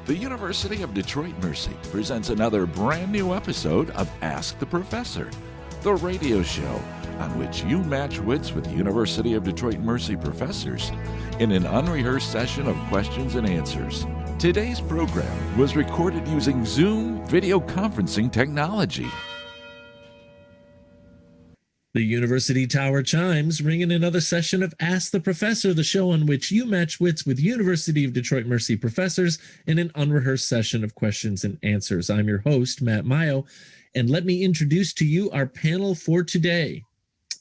The University of Detroit Mercy presents another brand new episode of Ask the Professor, the radio show on which you match wits with University of Detroit Mercy professors in an unrehearsed session of questions and answers. Today's program was recorded using Zoom video conferencing technology. The University Tower chimes, ringing another session of Ask the Professor, the show on which you match wits with University of Detroit Mercy professors in an unrehearsed session of questions and answers. I'm your host, Matt Mayo, and let me introduce to you our panel for today.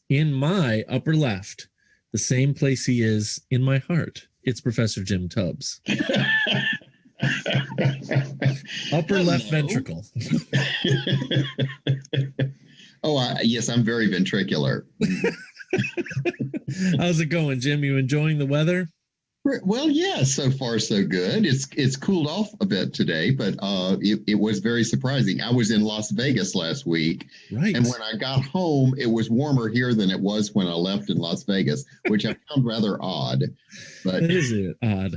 In my upper left, the same place he is in my heart, it's Professor Jim Tubbs. Upper left ventricle. Yes, I'm very ventricular. How's it going, Jim? You enjoying the weather? Well, yeah, so far so good. It's cooled off a bit today, but it was very surprising. I was in Las Vegas last week, right? And when I got home, it was warmer here than it was when I left in Las Vegas, which I found rather odd. But that is odd.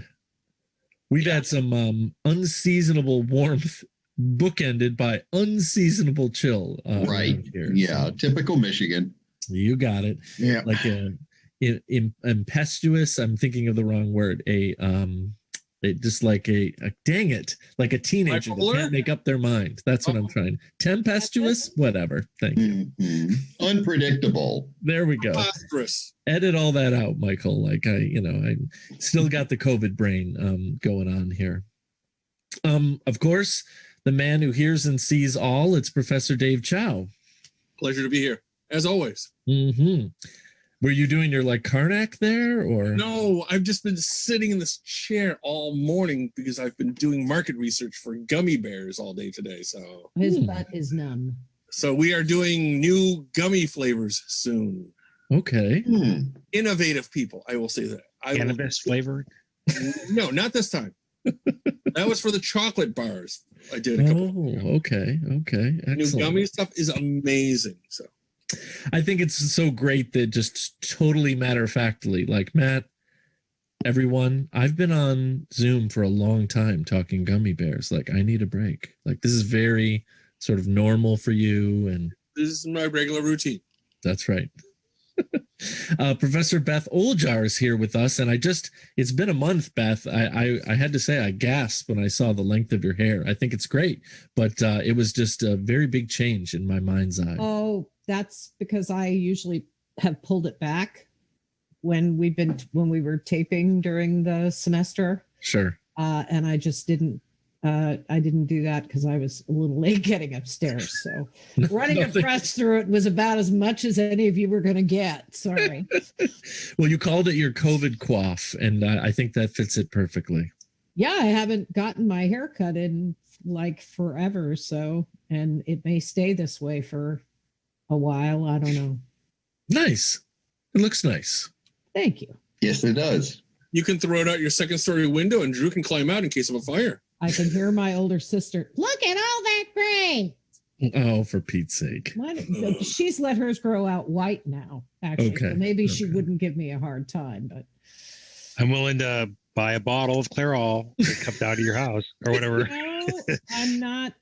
We've had some unseasonable warmth bookended by unseasonable chill. Right. Here, yeah. So. Typical Michigan. You got it. Yeah. Like impetuous. I'm thinking of the wrong word. Just like dang it, like a teenager that can't make up their mind. That's what I'm trying. Tempestuous, whatever. Thank you. Mm-hmm. Unpredictable. There we go. Preposterous. Edit all that out, Michael. Like I still got the COVID brain going on here. Of course, the man who hears and sees all, it's Professor Dave Chow. Pleasure to be here, as always. Mm-hmm. Were you doing your Karnak there, or? No, I've just been sitting in this chair all morning because I've been doing market research for gummy bears all day today. So his butt is numb. So we are doing new gummy flavors soon. Okay. Innovative people, I will say that. Cannabis flavored? No, not this time. That was for the chocolate bars. I did a couple. Okay. Excellent. New gummy stuff is amazing. So I think it's so great that just totally matter-of-factly, like, Matt, everyone, I've been on Zoom for a long time talking gummy bears. Like, I need a break. Like, this is very sort of normal for you. And this is my regular routine. That's right. Professor Beth Oljar is here with us, and it's been a month, Beth. I had to say I gasped when I saw the length of your hair. I think it's great, but it was just a very big change in my mind's eye. Oh, that's because I usually have pulled it back when we were taping during the semester. Sure. And I just didn't do that because I was a little late getting upstairs. So running a press through it was about as much as any of you were going to get. Sorry. Well, you called it your COVID coif, and I think that fits it perfectly. Yeah, I haven't gotten my hair cut in forever. So, and it may stay this way for a while. I don't know. Nice. It looks nice. Thank you. Yes, it does. You can throw it out your second story window and Drew can climb out in case of a fire. I can hear my older sister, look at all that gray. Oh, for Pete's sake. She's let hers grow out white now, actually. Okay. So maybe she wouldn't give me a hard time, but I'm willing to buy a bottle of Clairol that comes out of your house or whatever. No, I'm not.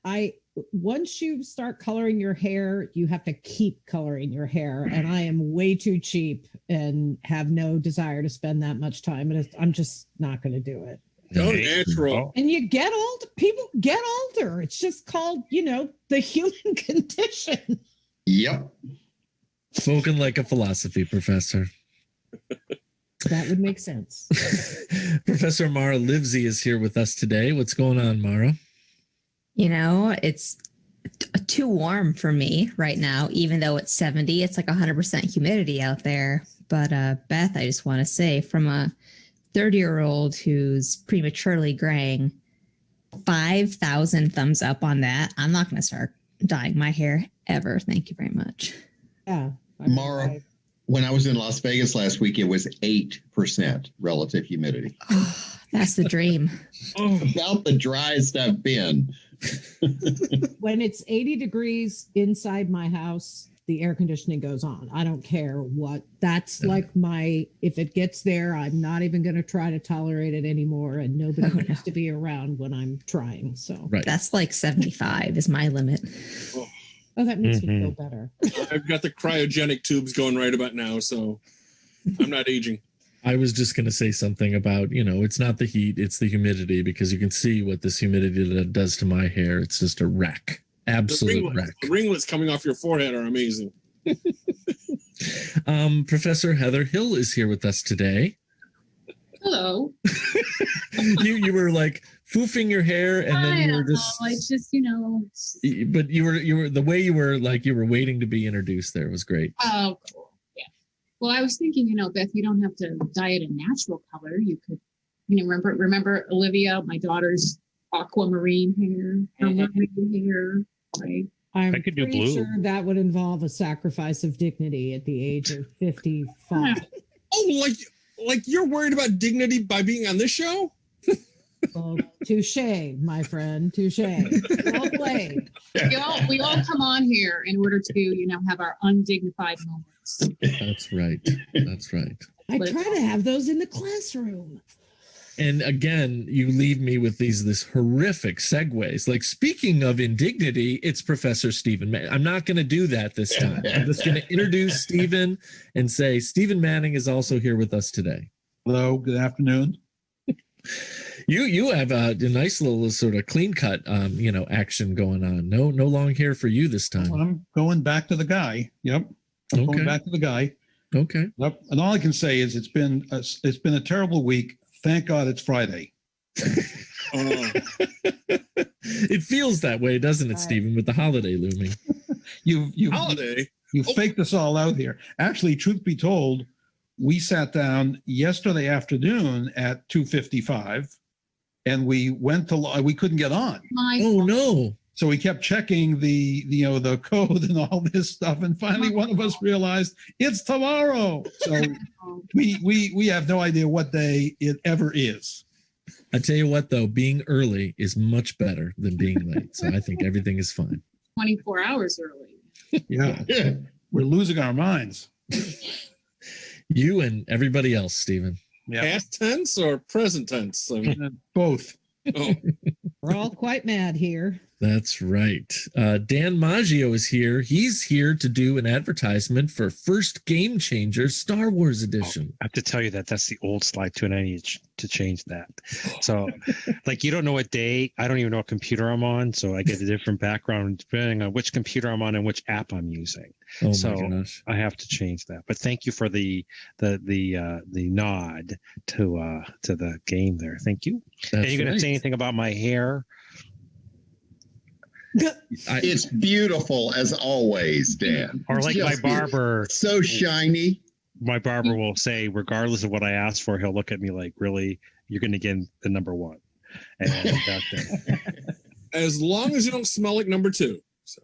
Once you start coloring your hair, you have to keep coloring your hair. And I am way too cheap and have no desire to spend that much time. And I'm just not going to do it. Go natural. And you get old, people get older. It's just called, the human condition. Yep. Spoken like a philosophy professor. That would make sense. Professor Mara Livesey is here with us today. What's going on, Mara? It's too warm for me right now, even though it's 70. It's like 100% humidity out there. But Beth, I just want to say, from a 30-year-old who's prematurely graying, 5,000 thumbs up on that. I'm not going to start dyeing my hair ever. Thank you very much. Yeah. Mara, when I was in Las Vegas last week, it was 8% relative humidity. Oh, that's the dream. About the driest I've been. When it's 80 degrees inside my house, the air conditioning goes on. I don't care what. That's like if it gets there, I'm not even going to try to tolerate it anymore. And nobody needs to be around when I'm trying. So that's like 75 is my limit. Oh, that makes me feel better. I've got the cryogenic tubes going right about now, so I'm not aging. I was just going to say something about, it's not the heat, it's the humidity, because you can see what this humidity does to my hair. It's just a wreck. Absolute wreck. The ringlets coming off your forehead are amazing. Professor Heather Hill is here with us today. Hello. You were like foofing your hair, and then you were just. It's just, But you were the way you were like you were waiting to be introduced. There was great. Oh, cool. Yeah. Well, I was thinking, Beth, you don't have to dye it a natural color. You could, remember Olivia, my daughter's aquamarine hair, her marine hair, right? I could do pretty blue. sure that would involve a sacrifice of dignity at the age of 55. Oh, like you're worried about dignity by being on this show? Well, touche, my friend, touche. Well played. We all come on here in order to, have our undignified moments. That's right. That's right. I try to have those in the classroom. And again, you leave me with this horrific segues. Like, speaking of indignity, it's Professor Stephen Manning. I'm not going to do that this time. I'm just going to introduce Stephen and say Stephen Manning is also here with us today. Hello, good afternoon. You have a nice little sort of clean cut, action going on. No long hair for you this time. Well, I'm going back to the guy. Yep, I'm going back to the guy. Okay. Yep. And all I can say is it's been a terrible week. Thank God it's Friday. It feels that way, doesn't it, Stephen, with the holiday looming? You faked us all out here. Actually, truth be told, we sat down yesterday afternoon at 2:55, and we couldn't get on. No! So we kept checking the code and all this stuff, and finally one of us realized it's tomorrow. So we have no idea what day it ever is. I tell you what, though, being early is much better than being late. So I think everything is fine. 24 hours early. Yeah. We're losing our minds. You and everybody else, Stephen. Yeah. Past tense or present tense? Both. Oh. We're all quite mad here. That's right. Dan Maggio is here. He's here to do an advertisement for First Game Changer Star Wars Edition. I have to tell you that's the old slide too, and I need to change that. So, you don't know what day. I don't even know what computer I'm on, so I get a different background depending on which computer I'm on and which app I'm using. Oh so my gosh! I have to change that. But thank you for the nod to the game there. Thank you. That's Are you going to say anything about my hair? It's beautiful as always, Dan. Or like my barber, so shiny. My barber will say, regardless of what I ask for, he'll look at me like, "Really, you're going to get the number one?" And that's it. As long as you don't smell like number two. So.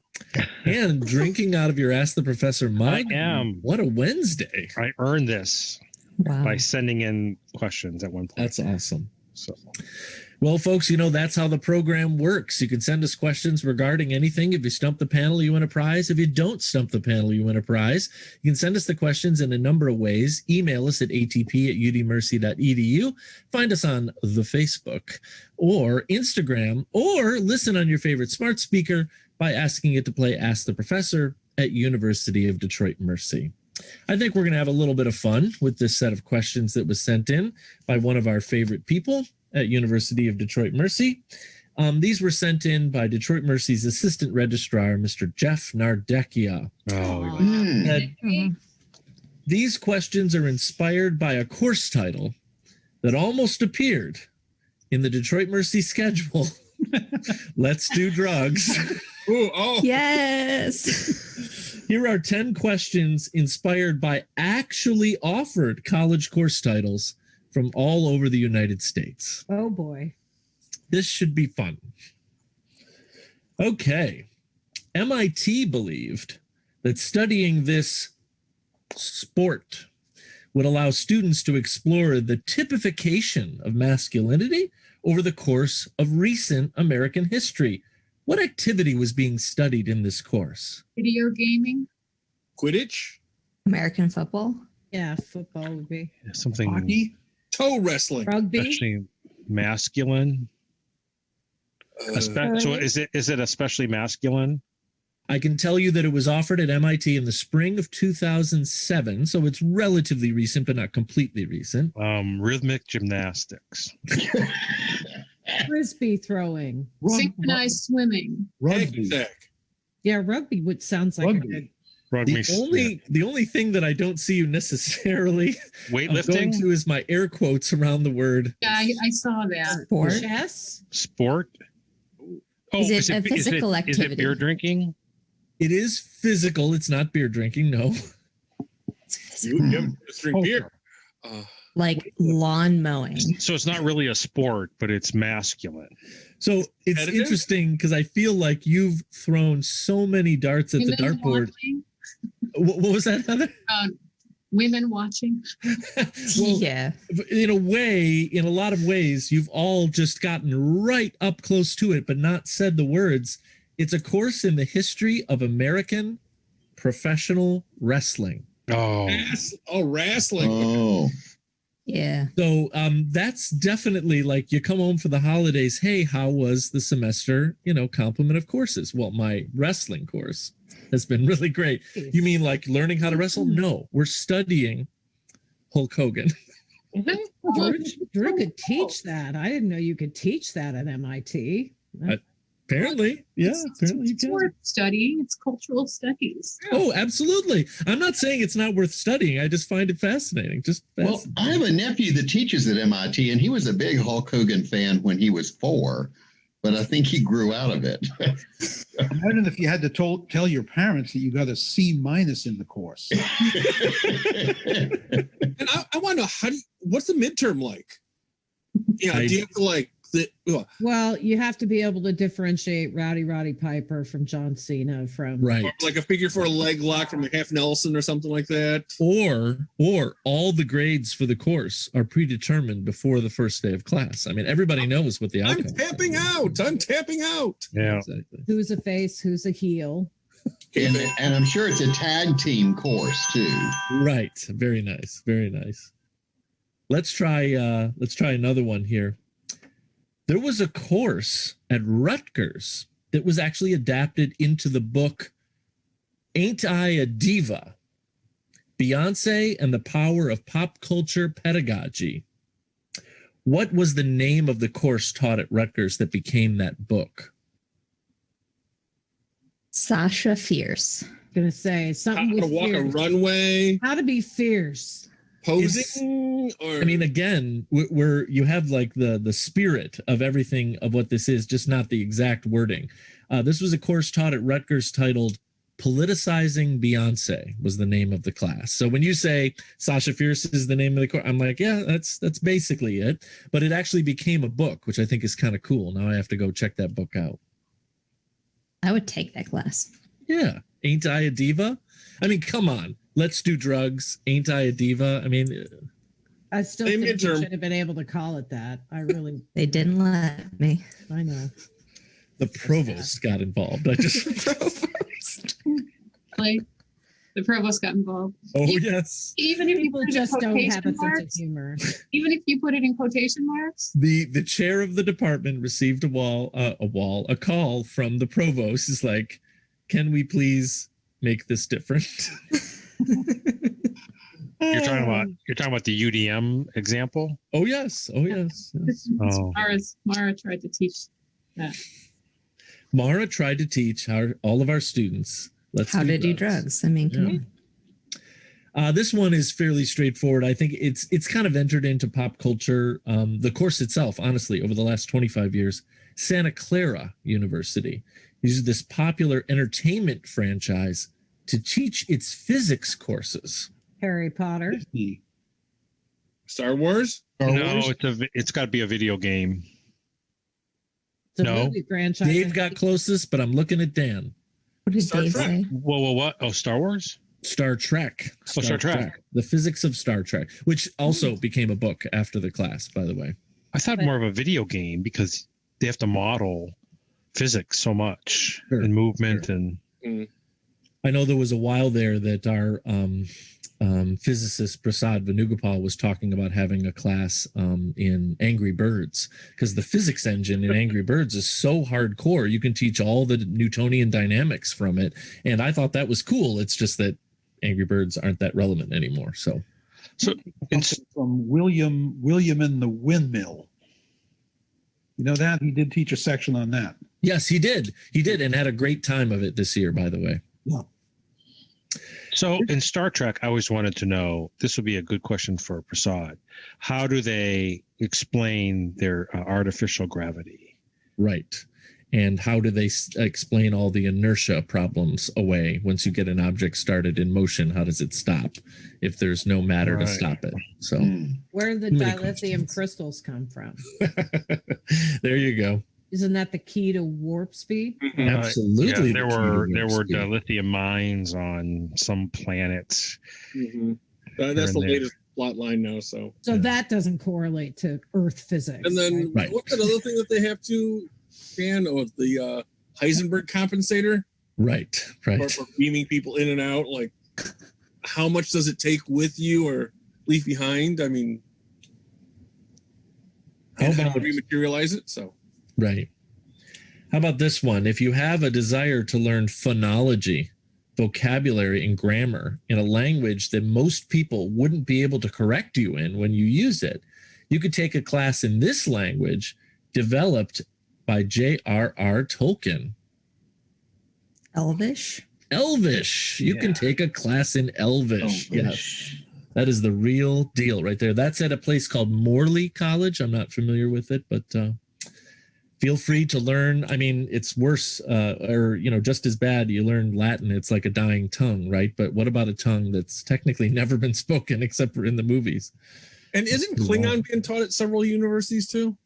And drinking out of your Ask the Professor mug. I am. What a Wednesday! I earned this by sending in questions at one point. That's awesome. So. Well, folks, that's how the program works. You can send us questions regarding anything. If you stump the panel, you win a prize. If you don't stump the panel, you win a prize. You can send us the questions in a number of ways. Email us at atp@udmercy.edu. Find us on the Facebook or Instagram, or listen on your favorite smart speaker by asking it to play Ask the Professor at University of Detroit Mercy. I think we're going to have a little bit of fun with this set of questions that was sent in by one of our favorite people at University of Detroit Mercy. These were sent in by Detroit Mercy's assistant registrar, Mr. Jeff Nardecchia. These questions are inspired by a course title that almost appeared in the Detroit Mercy schedule. Let's do drugs. Ooh, oh. Yes. Here are 10 questions inspired by actually offered college course titles from all over the United States. Oh, boy. This should be fun. Okay. MIT believed that studying this sport would allow students to explore the typification of masculinity over the course of recent American history. What activity was being studied in this course? Video gaming? Quidditch, American football. Yeah, football would be. Something Hockey? toe wrestling. Rugby. especially masculine. So is it especially masculine? I can tell you that it was offered at MIT in the spring of 2007, so it's relatively recent, but not completely recent. Rhythmic gymnastics. Frisbee throwing. Synchronized swimming. Rugby. Yeah, rugby would sounds like a Rugby. good. The only thing that I don't see you necessarily Weightlifting? going to is my air quotes around the word. Yeah, I saw that. Sport. Chess. Sport. Oh, Is it a physical Is activity? it beer drinking? It is physical. It's not beer drinking. No. You just drink beer. Like lawn mowing. So it's not really a sport, but it's masculine. So it's Competitive? interesting because I feel like you've thrown so many darts at the Women dartboard. watching. What was that, Heather? Women watching. Well, Yeah. in a lot of ways, you've all just gotten right up close to it, but not said the words. It's a course in the history of American professional wrestling. Oh, Wrestling. Oh, Yeah. So that's definitely like you come home for the holidays. Hey, how was the semester? Complement of courses. Well, my wrestling course has been really great. You mean like learning how to wrestle? No, we're studying Hulk Hogan. Drew could teach that. I didn't know you could teach that at MIT. Apparently, yeah. Apparently, you It's can. worth studying. It's cultural studies. Oh, absolutely. I'm not saying it's not worth studying. I just find it fascinating. well, I have a nephew that teaches at MIT, and he was a big Hulk Hogan fan when he was 4, but I think he grew out of it. Imagine if you had to tell your parents that you got a C- in the course. And I want to know what's the midterm like? Yeah, do you have to like Well, you have to be able to differentiate Roddy Piper from John Cena from Right. like a figure 4 leg lock from a half Nelson or something like that? Or all the grades for the course are predetermined before the first day of class. I mean, everybody knows what the outcome I'm tapping out. yeah. Exactly. who's a face, who's a heel. and I'm sure it's a tag team course too. Right. Very nice. Very nice. Let's try another one here. There was a course at Rutgers that was actually adapted into the book Ain't I a Diva? Beyonce and the Power of Pop Culture Pedagogy. What was the name of the course taught at Rutgers that became that book? Sasha Fierce. Gonna say something How with to walk a fierce. runway, How to be fierce. posing, or I mean, again, you have like the spirit of everything of what this is, just not the exact wording. This was a course taught at Rutgers titled Politicizing Beyonce was the name of the class. So when you say Sasha Fierce is the name of the course, I'm like, yeah, that's basically it. But it actually became a book, which I think is kind of cool. Now I have to go check that book out. I would take that class. Yeah. Ain't I a Diva? I mean, come on. Let's do drugs. Ain't I a Diva? I mean, I still Same think you midterm. should have been able to call it that. I really, They didn't let me. I know. the provost got involved. I just Like the provost got involved. Oh yes. Even if you People put it in just don't have a quotation sense of marks, humor. even if you put it in quotation marks, The chair of the department received a call from the provost. Is like, can we please make this different? You're talking about the UDM example. Oh yes. Oh. Mara tried to teach that. Mara tried to teach all of our students. How to do drugs. I mean, come on. This one is fairly straightforward. I think it's kind of entered into pop culture. The course itself, honestly, over the last 25 years, Santa Clara University uses this popular entertainment franchise to teach its physics courses. Harry Potter. Star Wars. No, it's got to be a video game. It's a No. movie franchise. Dave got closest, but I'm looking at Dan. What did Star Dave Trek. say? Whoa, what? Oh, Star Wars? Star Trek. Oh, Star Trek. The physics of Star Trek, which also became a book after the class, by the way. I thought more of a video game because they have to model physics so much Sure. and movement and I know there was a while there that our physicist Prasad Venugopal was talking about having a class in Angry Birds, because the physics engine in Angry Birds is so hardcore. You can teach all the Newtonian dynamics from it. And I thought that was cool. It's just that Angry Birds aren't that relevant anymore. So from William and the Windmill. You know that? He did teach a section on that. yes, he did. He did, and had a great time of it this year, by the way. Yeah. So in Star Trek, I always wanted to know, this would be a good question for Prasad. How do they explain their artificial gravity? Right. And how do they explain all the inertia problems away? Once you get an object started in motion, how does it stop if there's no matter to stop it? So Where do the dilithium crystals come from? there you go. Isn't that the key to warp speed? Absolutely. Yeah, there were dilithium mines on some planets. Mm-hmm. That's the latest plot line now. So that doesn't correlate to Earth physics. And then what's another thing that they have to scan? The Heisenberg compensator. Right. For beaming people in and out. Like, how much does it take with you or leave behind? I mean, how do you materialize it? So. Right. How about this one? If you have a desire to learn phonology, vocabulary, and grammar in a language that most people wouldn't be able to correct you in when you use it, you could take a class in this language developed by J.R.R. Tolkien. Elvish. You can take a class in Elvish. Yes. That is the real deal right there. That's at a place called Morley College. I'm not familiar with it, but feel free to learn. I mean, it's worse or, just as bad. You learn Latin. It's like a dying tongue, right? But what about a tongue that's technically never been spoken except for in the movies? And isn't Klingon being taught at several universities too?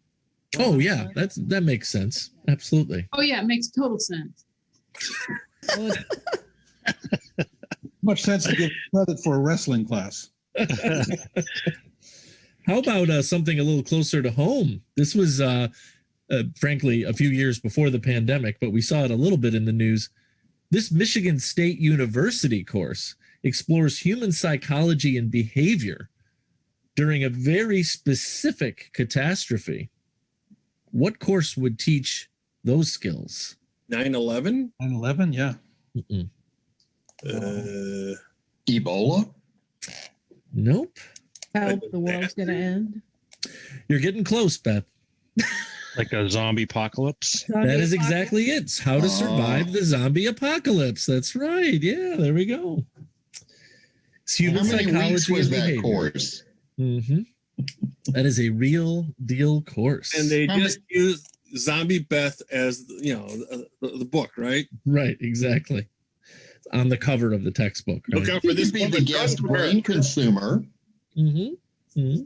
Oh, yeah. That makes sense. Absolutely. Oh, yeah. It makes total sense. Much sense to give credit for a wrestling class. How about something a little closer to home? This was frankly, a few years before the pandemic, but we saw it a little bit in the news. This Michigan State University course explores human psychology and behavior during a very specific catastrophe. What course would teach those skills? 9/11? 9/11, yeah. Ebola? Nope. How the world's going to end? You're getting close, Beth. Like a zombie apocalypse? That is exactly it. It's how to survive the zombie apocalypse. That's right. Yeah, there we go. It's human How many psychology weeks was and that behavior. course? Mm-hmm. That is a real deal course. And they just used Zombie Beth as the book, right? Right, exactly. It's on the cover of the textbook. Right? Look out for this. Be the guest brain consumer. Mm-hmm. Mm-hmm.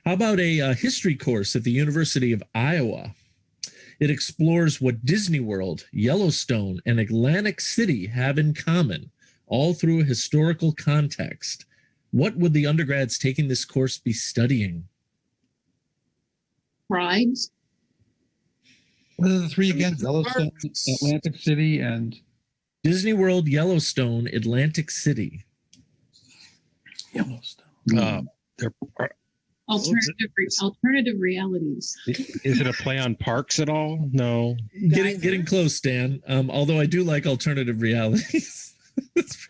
How about a history course at the University of Iowa? It explores what Disney World, Yellowstone, and Atlantic City have in common, all through a historical context. What would the undergrads taking this course be studying? Prides. What are the three again? Yellowstone, Atlantic City, and Disney World, Yellowstone, Atlantic City. Yellowstone. There are, Alternative realities. is it a play on parks at all? No. Getting close, Dan. Although I do like alternative realities. This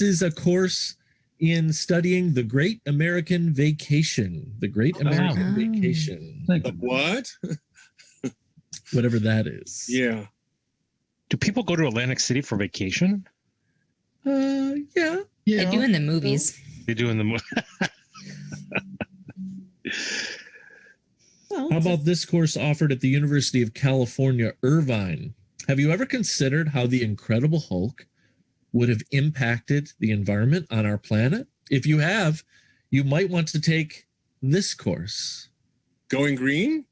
is a course in studying the Great American Vacation. The Great American Vacation. The what? Whatever that is. Yeah. Do people go to Atlantic City for vacation? Yeah. They do in the movies. They do in the movie. How about this course offered at the University of California, Irvine? Have you ever considered how the Incredible Hulk would have impacted the environment on our planet? If you have, you might want to take this course. Going Green?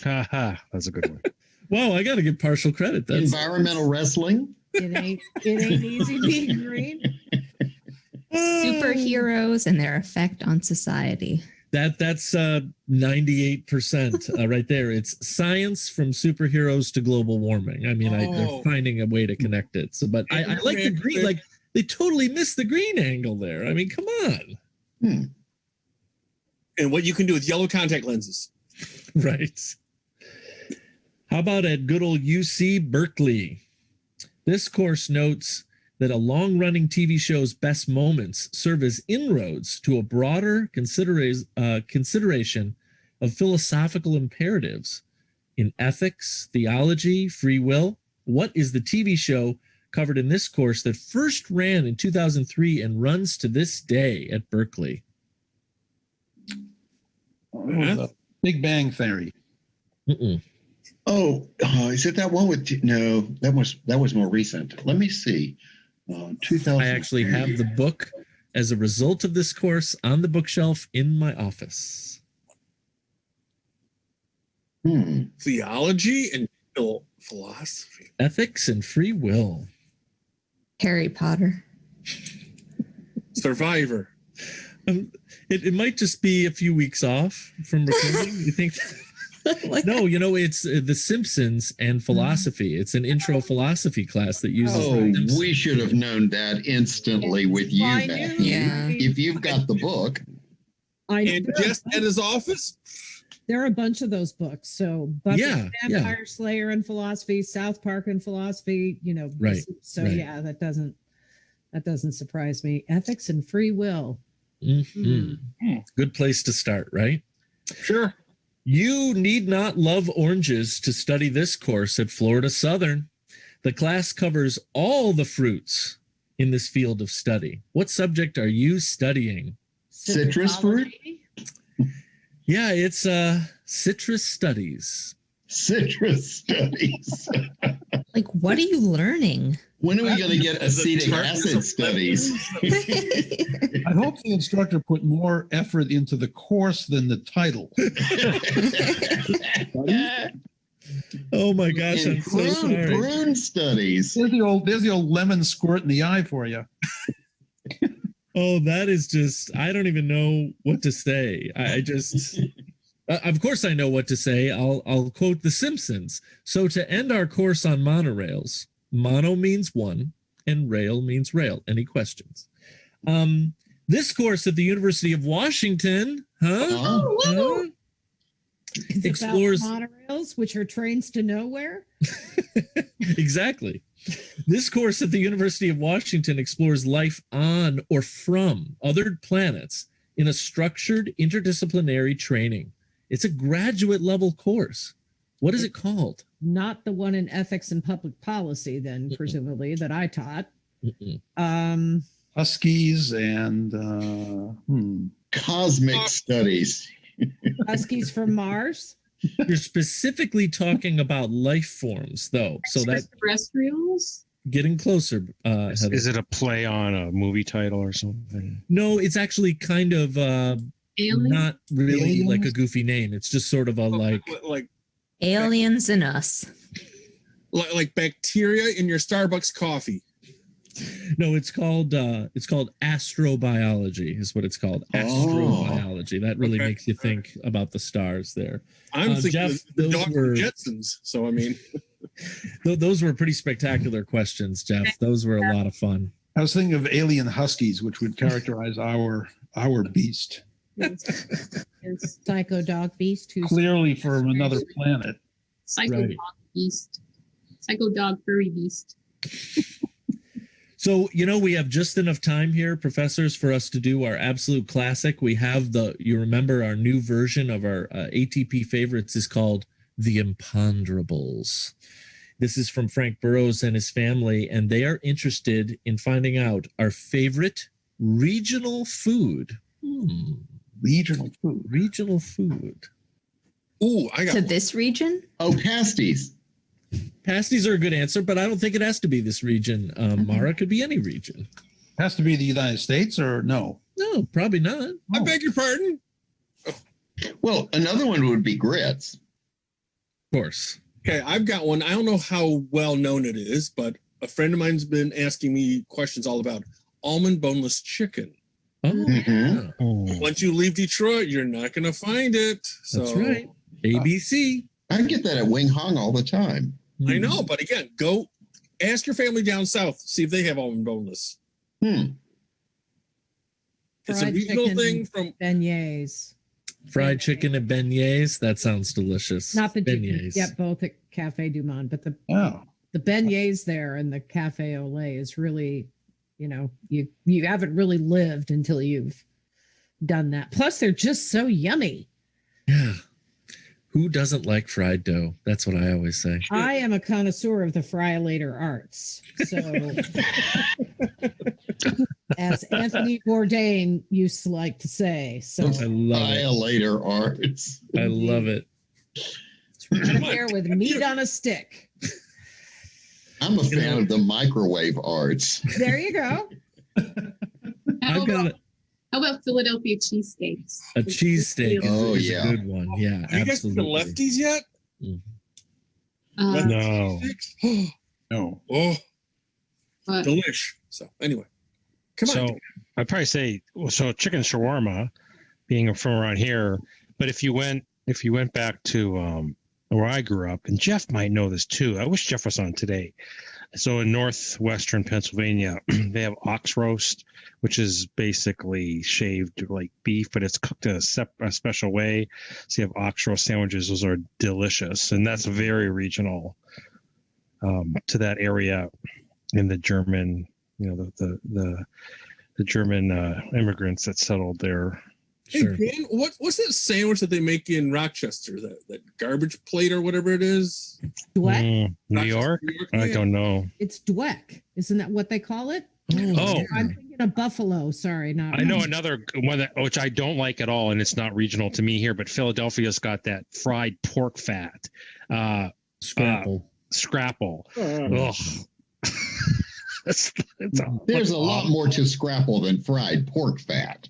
That's a good one. Wow, I got to give partial credit. That's environmental wrestling. It ain't easy being green. Superheroes and their effect on society. That's 98% right there. It's science from superheroes to global warming. I mean, they're finding a way to connect it. So, but I like the green. Like they totally missed the green angle there. I mean, come on. And what you can do with yellow contact lenses. Right. How about at good old UC Berkeley? This course notes that a long-running TV show's best moments serve as inroads to a broader consideration of philosophical imperatives in ethics, theology, free will. What is the TV show covered in this course that first ran in 2003 and runs to this day at Berkeley? The Big Bang Theory. Is it that one with? No, that was more recent. Let me see. 2000. I actually have the book as a result of this course on the bookshelf in my office. Theology and philosophy. Ethics and free will. Harry Potter. Survivor. It might just be a few weeks off from recording. You think? No, it's The Simpsons and philosophy. It's an intro philosophy class that uses. We should have known that instantly with you, Matthew. Yeah. If you've got the book. And just at his office. There are a bunch of those books. So Buffy Yeah, Vampire Slayer and philosophy, South Park and philosophy, Right. So right. yeah, that doesn't surprise me. Ethics and free will. Good place to start, right? Sure. You need not love oranges to study this course at Florida Southern. The class covers all the fruits in this field of study. What subject are you studying? Citrus fruit? Yeah, it's citrus studies. Citrus studies. Like, what are you learning? When are we going to get acetic acid studies? I hope the instructor put more effort into the course than the title. Oh my gosh, I'm so sorry. Prune studies. There's the old lemon squirt in the eye for you. Oh, that is just, I don't even know what to say. I just, of course I know what to say. I'll quote The Simpsons. So to end our course on monorails, mono means one and rail means rail. Any questions? This course at the University of Washington, explores monorails, which are trains to nowhere. Exactly. This course at the University of Washington explores life on or from other planets in a structured interdisciplinary training. It's a graduate level course. What is it called? Not the one in ethics and public policy, then presumably that I taught. Huskies and cosmic studies. Huskies from Mars. You're specifically talking about life forms, though. So that extraterrestrials. Getting closer. Is it a play on a movie title or something? No, it's actually kind of not really like a goofy name. It's just sort of a like Aliens and Us. Like bacteria in your Starbucks coffee. No, it's called astrobiology is what it's called. Astrobiology. That really makes you think about the stars there. I'm thinking Jeff, the Dr. Jetsons. So, I mean. Those were pretty spectacular questions, Jeff. Those were a lot of fun. I was thinking of alien huskies, which would characterize our beast. Yes. Psycho dog beast. Who's clearly from another planet. Psycho dog beast. Psycho dog furry beast. So, we have just enough time here, professors, for us to do our absolute classic. We have you remember our new version of our ATP favorites is called The Imponderables. This is from Frank Burroughs and his family, and they are interested in finding out our favorite regional food. Regional food. Regional food. Ooh, I got to one. This region? Oh, pasties. Pasties are a good answer, but I don't think it has to be this region. Mara, could be any region. Has to be the United States or no? No, probably not. I beg your pardon? Well, another one would be grits. Of course. Okay, I've got one. I don't know how well known it is, but a friend of mine's been asking me questions all about almond boneless chicken. Oh, Mhm. yeah. Once you leave Detroit, you're not going to find it. So, That's right. ABC. I get that at Wing Hong all the time. I know, but again, go ask your family down south, see if they have almond boneless. Hmm. It's a Fried regional chicken thing from beignets. Fried chicken and beignets. That sounds delicious. Not that you can beignets. get both at Cafe Du Monde, but the Oh, beignets there and the Cafe au lait is really, you haven't really lived until you've done that. Plus, they're just so yummy. Yeah. Who doesn't like fried dough? That's what I always say. I am a connoisseur of the fry-later arts. So, as Anthony Bourdain used to like to say. So, I love it. Violator arts. I love it. it's right here with meat on a stick. I'm a fan of the microwave arts. There you go. How I've got about, how about Philadelphia cheesesteaks? a cheesesteak. Oh, is yeah. a good one. Yeah, Have you guys seen the absolutely. lefties yet? No. no. Oh, But delish. So anyway, come So on. I'd probably say so chicken shawarma, being from around here. But if you went back to where I grew up, and Jeff might know this too. I wish Jeff was on today. So in northwestern Pennsylvania, they have ox roast, which is basically shaved like beef, but it's cooked in a special way. So you have ox roast sandwiches; those are delicious, and that's very regional to that area in the German, the German immigrants that settled there. Hey, Sure. Dan, what's that sandwich that they make in Rochester? That garbage plate or whatever it is? Dweck. New Rochester, York? New York? I Yeah. don't know. It's Dweck. Isn't that what they call it? Oh. I'm thinking of Buffalo. Sorry, not. I know another one which I don't like at all, and it's not regional to me here, but Philadelphia's got that fried pork fat, Scrapple. scrapple. Oh. Ugh. It's There's a lot more to scrapple than fried pork fat.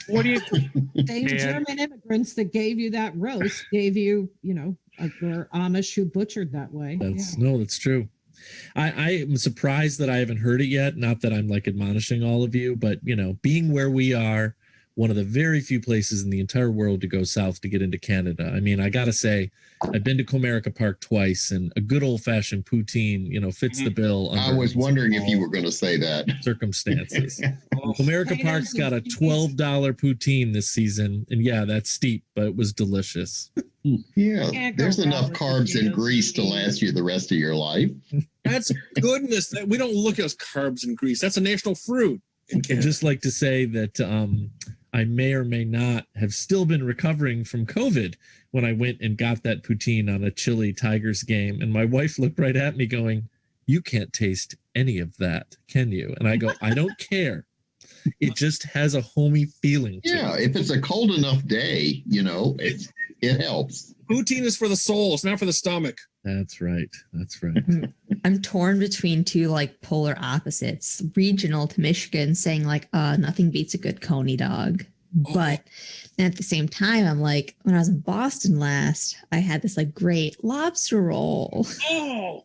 What do you? Same And- German immigrants that gave you that roast gave you, or Amish who butchered that way. That's true. I am surprised that I haven't heard it yet. Not that I'm like admonishing all of you, but being where we are, one of the very few places in the entire world to go south to get into Canada. I mean, I gotta say, I've been to Comerica Park twice, and a good old fashioned poutine, fits the bill. I was wondering if you were going to say that. Circumstances. Oh, Comerica Potatoes Park's got a and cheese. $12 poutine this season, and yeah, that's steep, but it was delicious. Yeah, Can't go there's wrong enough with carbs and potatoes. grease to last you the rest of your life. that's goodness. We don't look at those carbs and grease. That's a national fruit in I'd Canada. just like to say that I may or may not have still been recovering from COVID when I went and got that poutine on a chilly Tigers game. And my wife looked right at me going, "You can't taste any of that, can you?" And I go, "I don't care. It just has a homey feeling to Yeah, it." if it's a cold enough day, it helps. Poutine is for the soul. It's not for the stomach. That's right. That's right. I'm torn between two like polar opposites, regional to Michigan, saying like, nothing beats a good coney dog. But at the same time, I'm like, when I was in Boston last, I had this like great lobster roll. Oh,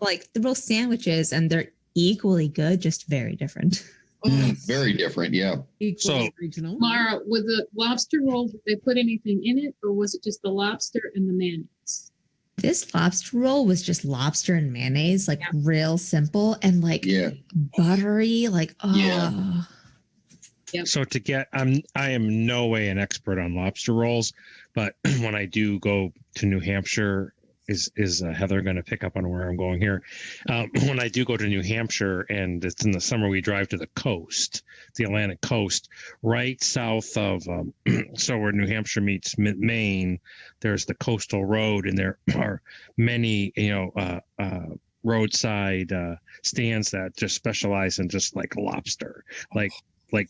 Like they're both sandwiches and they're equally good, just very different. Very different, yeah. Equally So- regional. Mara, with the lobster roll, did they put anything in it, or was it just the lobster and the mayonnaise? This lobster roll was just lobster and mayonnaise, like real simple and like Yeah. buttery, like Yeah. So I am no way an expert on lobster rolls, but when I do go to New Hampshire, is Heather going to pick up on where I'm going here? When I do go to New Hampshire, and it's in the summer, we drive to the coast, the Atlantic coast, right south of so where New Hampshire meets Maine. There's the coastal road, and there are many roadside stands that just specialize in just like lobster, like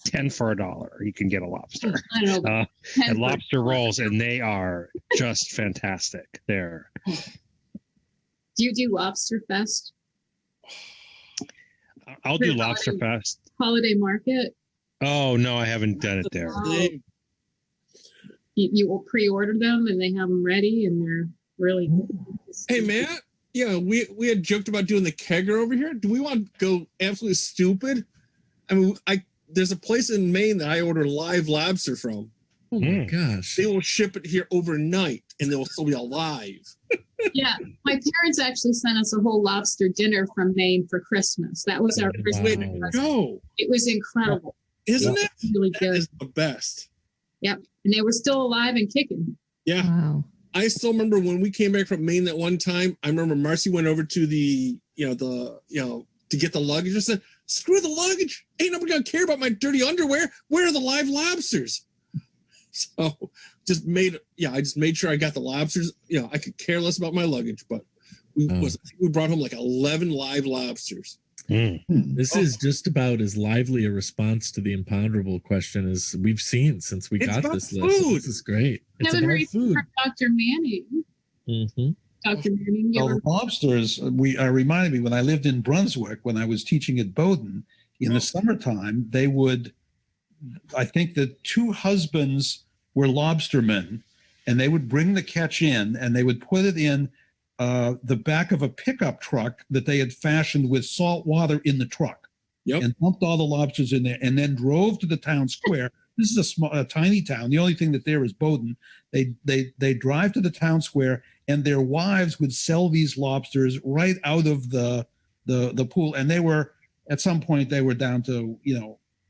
10 for $1 you can get a lobster I don't know. and lobster rolls, and they are just fantastic there. Do you do Lobster Fest? I'll do Pretty Lobster holiday. Fest. Holiday Market? Oh no, I haven't done it there. they- You will pre-order them and they have them ready and they're really hey, Matt. Yeah, we had joked about doing the kegger over here. Do we want to go absolutely stupid? I mean, there's a place in Maine that I order live lobster from. Oh my gosh. They will ship it here overnight, and they will still be alive. Yeah, my parents actually sent us a whole lobster dinner from Maine for Christmas. That was our Christmas. Go. It was incredible. Isn't it? Really That good. is the best. Yep, and they were still alive and kicking. Yeah. Wow. I still remember when we came back from Maine that one time. I remember Marcy went over to to get the luggage and said, "Screw the luggage. Ain't nobody gonna care about my dirty underwear. Where are the live lobsters?" So I just made sure I got the lobsters. I could care less about my luggage, but we brought home like 11 live lobsters. This is just about as lively a response to the imponderable question as we've seen since we got this list. Food. This is great. It's Haven't about heard food. from Dr. Manning. Mm-hmm. Dr. Manning, you Well, ever? the lobsters, reminded me when I lived in Brunswick, when I was teaching at Bowdoin, in the summertime, they would, I think the two husbands were lobstermen, and they would bring the catch in and they would put it in the back of a pickup truck that they had fashioned with salt water in the truck. Yep. And dumped all the lobsters in there and then drove to the town square. This is a tiny town. The only thing that there is Bowdoin. They drive to the town square, and their wives would sell these lobsters right out of the pool. And they were, at some point, they were down to,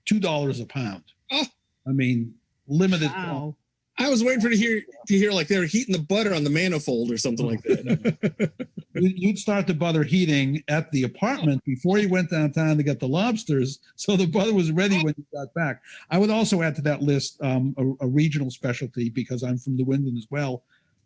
$2 a pound. Oh. I mean, limited. Wow. I was waiting to hear like they were heating the butter on the manifold or something like that. You'd start the butter heating at the apartment before you went downtown to get the lobsters, so the butter was ready when you got back. I would also add to that list a regional specialty, because I'm from New England as well.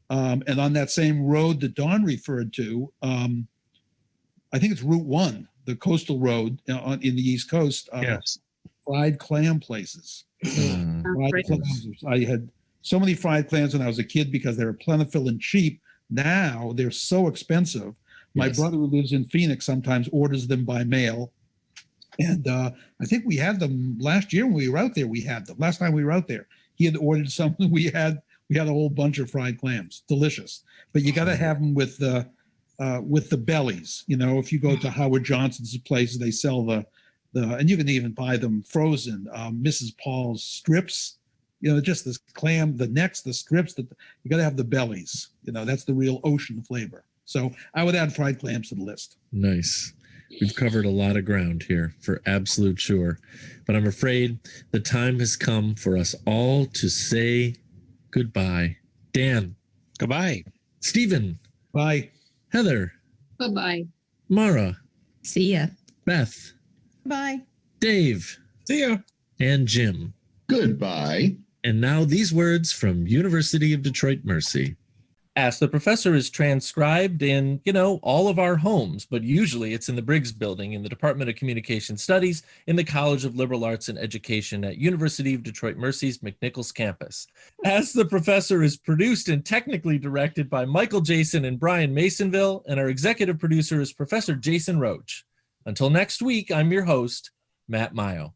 And on that same road that Dawn referred to, I think it's Route 1, the coastal road in the East Coast. Yes. Fried clam places. Fried clams. I had so many fried clams when I was a kid because they were plentiful and cheap. Now they're so expensive. My brother, who lives in Phoenix, sometimes orders them by mail. And I think we had them last year when we were out there. We had them last time we were out there. He had ordered something. We had a whole bunch of fried clams. Delicious. But you got to have them with the bellies. If you go to Howard Johnson's place, they sell the and you can even buy them frozen. Mrs. Paul's strips. Just this clam, the necks, the strips, that you got to have the bellies. That's the real ocean flavor. So I would add fried clams to the list. Nice. We've covered a lot of ground here for absolute sure. But I'm afraid the time has come for us all to say goodbye. Dan. Goodbye. Stephen. Bye. Heather. Bye-bye. Mara. See ya. Beth. Bye. Dave. See ya. And Jim. Goodbye. And now these words from University of Detroit Mercy. Ask the Professor is transcribed in, all of our homes, but usually it's in the Briggs Building in the Department of Communication Studies in the College of Liberal Arts and Education at University of Detroit Mercy's McNichols campus. Ask the Professor is produced and technically directed by Michael Jason and Brian Masonville, and our executive producer is Professor Jason Roach. Until next week, I'm your host, Matt Mayo.